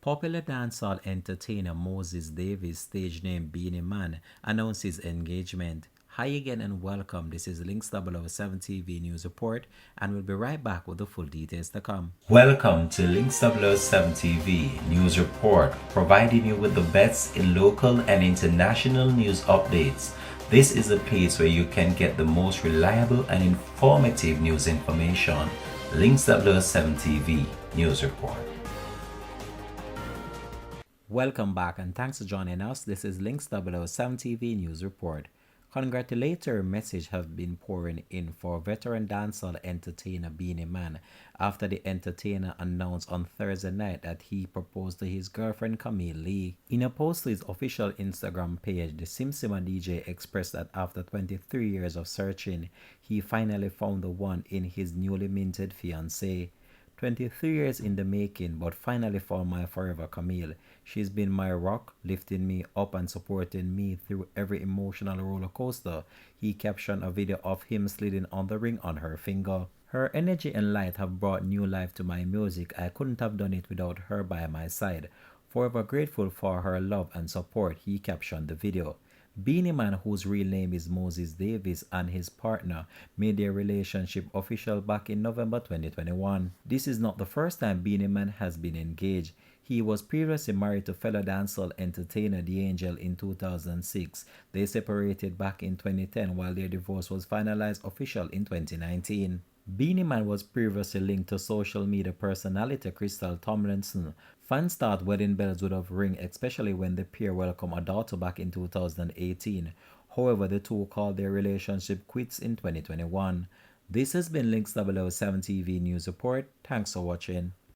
Popular dancehall entertainer Moses Davis, stage name Beenie Man, announces engagement. Hi again and welcome. This is Links 007 TV News Report, and we'll be right back with the full details to come. Welcome to Links 007 TV News Report, providing you with the best in local and international news updates. This is a place where you can get the most reliable and informative news information. Links 007 TV News Report. Welcome back and thanks for joining us. This is Links 007 TV News Report. Congratulatory messages have been pouring in for veteran dancehall entertainer Beenie Man after the entertainer announced on Thursday night that he proposed to his girlfriend Camille Lee. In a post to his official Instagram page, the Simsima DJ expressed that after 23 years of searching, he finally found the one in his newly minted fiancée. 23 years in the making, but finally found my forever Camille. She's been my rock, lifting me up and supporting me through every emotional roller coaster. He captioned a video of him sliding on the ring on her finger. Her energy and light have brought new life to my music. I couldn't have done it without her by my side. Forever grateful for her love and support, he captioned the video. Beenie Man, whose real name is Moses Davis, and his partner made their relationship official back in November 2021. This is not the first time Beenie Man has been engaged. He was previously married to fellow dancehall entertainer The Angel in 2006. They separated back in 2010 while their divorce was finalized official in 2019. Beenie Man was previously linked to social media personality Crystal Tomlinson. Fans thought wedding bells would have ring, especially when the pair welcomed a daughter back in 2018. However, the two called their relationship quits in 2021. This has been Links 007 TV News Report. Thanks for watching.